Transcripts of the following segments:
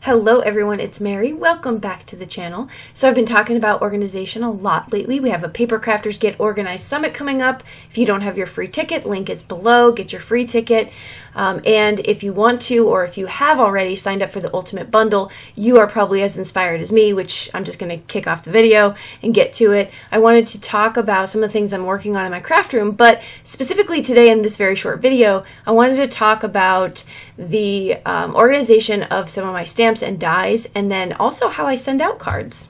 Hello everyone, it's Mary. Welcome back to the channel. So I've been talking about organization a lot lately. We have a Paper Crafters Get Organized Summit coming up. If you don't have your free ticket, link is below. Get your free ticket. And if you want to, or if you have already signed up for the Ultimate Bundle, you are probably as inspired as me, which I'm just going to kick off the video and get to it. I wanted to talk about some of the things I'm working on in my craft room, but specifically today in this very short video, I wanted to talk about the organization of some of my stamps and dies, and then also how I send out cards.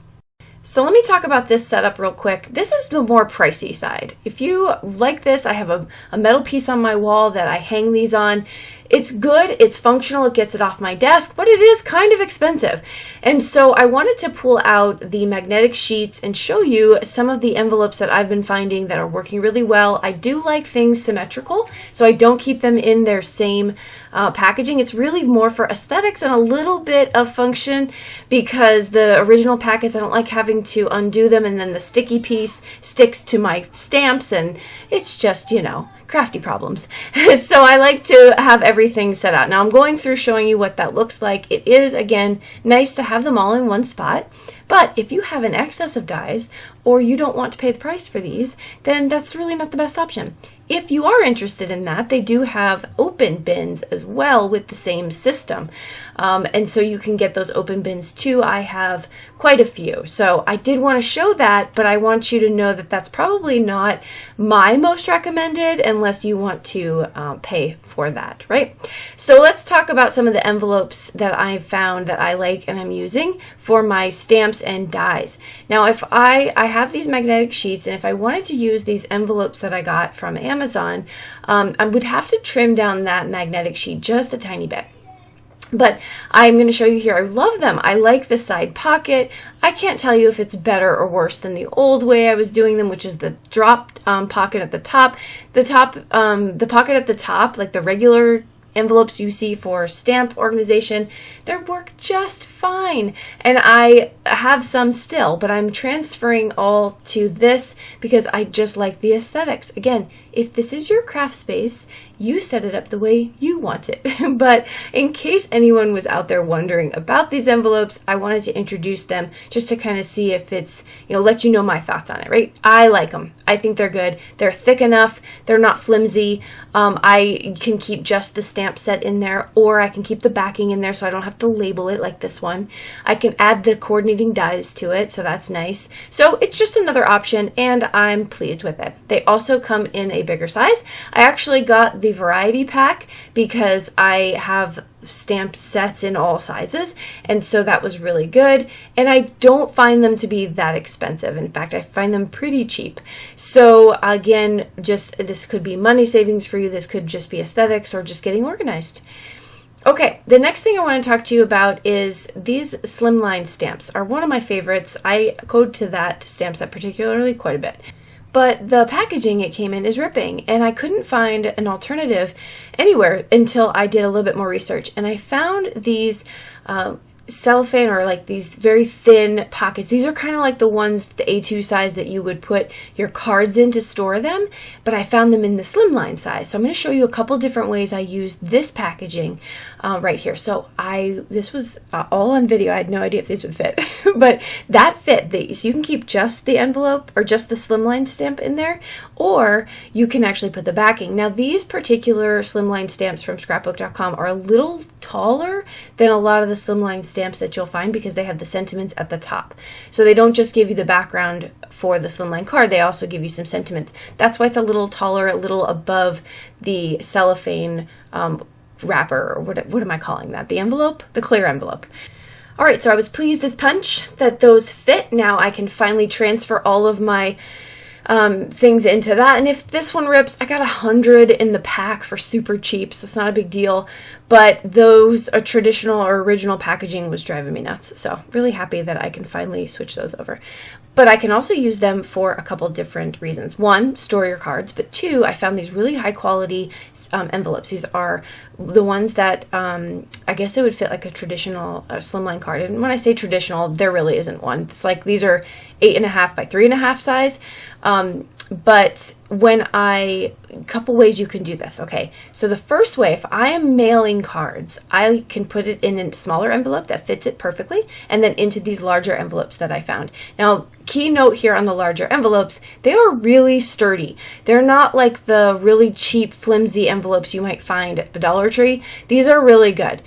So let me talk about this setup real quick. This is the more pricey side. If you like this, I have a metal piece on my wall that I hang these on. It's good, it's functional, it gets it off my desk, but it is kind of expensive. And so I wanted to pull out the magnetic sheets and show you some of the envelopes that I've been finding that are working really well. I do like things symmetrical, so I don't keep them in their same packaging. It's really more for aesthetics and a little bit of function, because the original packets, I don't like having to undo them and then the sticky piece sticks to my stamps, and it's just, you know, crafty problems. So I like to have everything set out. Now I'm going through showing you what that looks like. It is, again, nice to have them all in one spot, but if you have an excess of dies or you don't want to pay the price for these, then that's really not the best option. If you are interested in that, they do have open bins as well with the same system. And so you can get those open bins too. I have quite a few. So I did want to show that, but I want you to know that that's probably not my most recommended unless you want to pay for that, right? So let's talk about some of the envelopes that I've found that I like and I'm using for my stamps and dies. Now, if I have these magnetic sheets, and if I wanted to use these envelopes that I got from Amazon, I would have to trim down that magnetic sheet just a tiny bit. But I'm going to show you here. I love them. I like the side pocket. I can't tell you if it's better or worse than the old way I was doing them, which is the drop pocket at the top. The pocket at the top, like the regular envelopes you see for stamp organization, they work just fine. And I have some still, but I'm transferring all to this because I just like the aesthetics. Again, if this is your craft space, you set it up the way you want it. But in case anyone was out there wondering about these envelopes, I wanted to introduce them just to kind of see if it's, you know, let you know my thoughts on it, right? I like them. I think they're good. They're thick enough. They're not flimsy. I can keep just the stamp set in there, or I can keep the backing in there so I don't have to label it like this one. I can add the coordinating dies to it, so that's nice. So it's just another option, and I'm pleased with it. They also come in a bigger size. I actually got the variety pack because I have stamp sets in all sizes, and so that was really good, and I don't find them to be that expensive. In fact, I find them pretty cheap. So again, just this could be money savings for you. This could just be aesthetics or just getting organized. Okay, the next thing I want to talk to you about is these slimline stamps are one of my favorites. I code to that stamp set particularly quite a bit. But the packaging it came in is ripping, and I couldn't find an alternative anywhere until I did a little bit more research. And I found these cellophane, or like these very thin pockets. These are kind of like the ones, the A2 size that you would put your cards in to store them, but I found them in the slimline size. So I'm going to show you a couple different ways I used this packaging right here. So this was all on video. I had no idea if these would fit, but that fit these. You can keep just the envelope or just the slimline stamp in there, or you can actually put the backing. Now, these particular slimline stamps from scrapbook.com are a little taller than a lot of the slimline stamps that you'll find because they have the sentiments at the top. So they don't just give you the background for the slimline card, they also give you some sentiments. That's why it's a little taller, a little above the cellophane wrapper, or what am I calling that? The envelope? The clear envelope. All right, so I was pleased as punch that those fit. Now I can finally transfer all of my things into that. And if this one rips, I got 100 in the pack for super cheap, so it's not a big deal. But those traditional or original packaging was driving me nuts. So really happy that I can finally switch those over. But I can also use them for a couple different reasons. One, store your cards, but two, I found these really high quality envelopes. These are the ones that I guess it would fit like a traditional slimline card. And when I say traditional, there really isn't one. It's like these are 8.5 by 3.5 size. But a couple ways you can do this. Okay, so the first way, if I am mailing cards, I can put it in a smaller envelope that fits it perfectly, and then into these larger envelopes that I found. Now, key note here on the larger envelopes, they are really sturdy. They're not like the really cheap, flimsy envelopes you might find at the Dollar Tree. These are really good.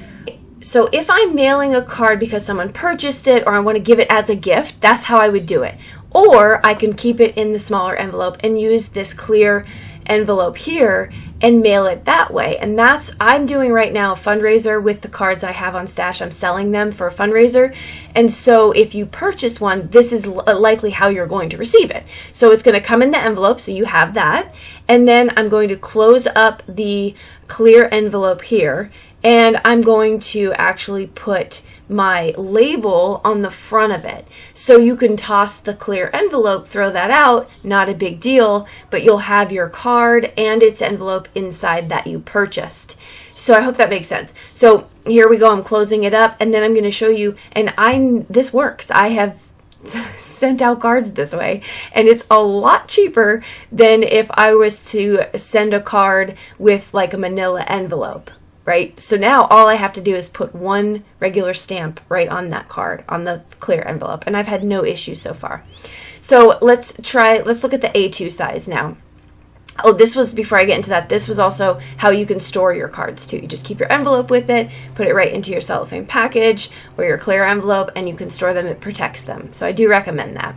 So if I'm mailing a card because someone purchased it or I want to give it as a gift, that's how I would do it. Or I can keep it in the smaller envelope and use this clear envelope here and mail it that way. And I'm doing right now a fundraiser with the cards I have on stash. I'm selling them for a fundraiser. And so if you purchase one, this is likely how you're going to receive it. So it's going to come in the envelope, so you have that. And then I'm going to close up the clear envelope here, and I'm going to actually put my label on the front of it. So you can toss the clear envelope, throw that out, not a big deal, but you'll have your card and its envelope inside that you purchased. So I hope that makes sense. So here we go, I'm closing it up, and then I'm going to show you, and this works. I have sent out cards this way, and it's a lot cheaper than if I was to send a card with like a manila envelope. Right? So now all I have to do is put one regular stamp right on that card, on the clear envelope, and I've had no issues so far. So let's look at the A2 size now. Oh, before I get into that, this was also how you can store your cards too. You just keep your envelope with it, put it right into your cellophane package or your clear envelope, and you can store them. It protects them. So I do recommend that.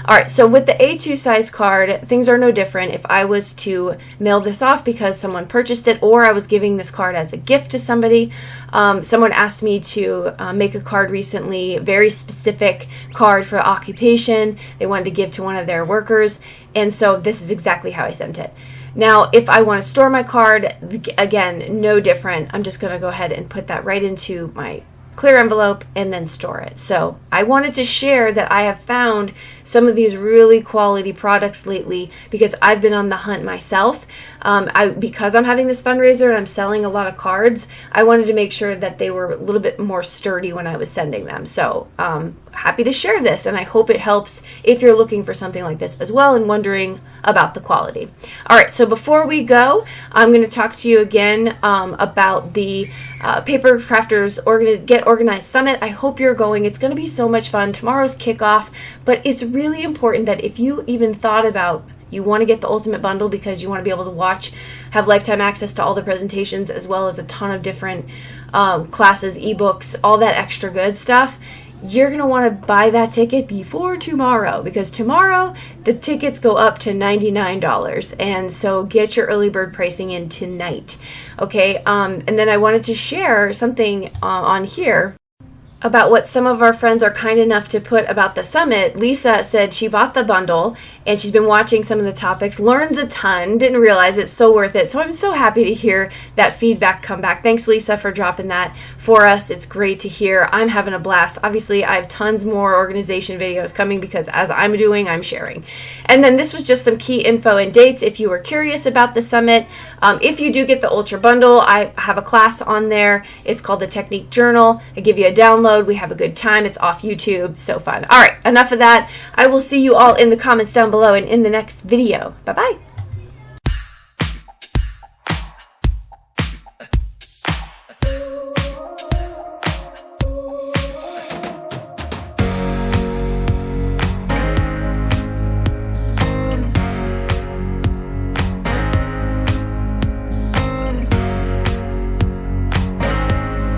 All right, so with the A2 size card, things are no different. If I was to mail this off because someone purchased it, or I was giving this card as a gift to somebody, someone asked me to make a card recently, very specific card for occupation. They wanted to give to one of their workers, and so this is exactly how I sent it. Now, if I want to store my card, again, no different. I'm just going to go ahead and put that right into my clear envelope and then store it. So I wanted to share that I have found some of these really quality products lately because I've been on the hunt myself. Because I'm having this fundraiser and I'm selling a lot of cards, I wanted to make sure that they were a little bit more sturdy when I was sending them. So happy to share this, and I hope it helps if you're looking for something like this as well and wondering about the quality. All right, so before we go, I'm going to talk to you again about the Paper Crafters Get Organized Summit. I hope you're going. It's going to be so much fun. Tomorrow's kickoff, but it's really important that if you even thought about you want to get the ultimate bundle because you want to be able to have lifetime access to all the presentations as well as a ton of different classes, ebooks, all that extra good stuff, you're going to want to buy that ticket before tomorrow, because tomorrow the tickets go up to $99, and so get your early bird pricing in tonight. Okay, and then I wanted to share something on here about what some of our friends are kind enough to put about the summit. Lisa said she bought the bundle and she's been watching some of the topics, learns a ton, didn't realize it's so worth it. So I'm so happy to hear that feedback come back. Thanks, Lisa, for dropping that for us. It's great to hear. I'm having a blast. Obviously, I have tons more organization videos coming because as I'm doing, I'm sharing. And then this was just some key info and dates if you were curious about the summit. If you do get the Ultra Bundle, I have a class on there. It's called the Technique Journal. I give you a download. We have a good time. It's off YouTube. So fun. All right, enough of that. I will see you all in the comments down below and in the next video. Bye-bye.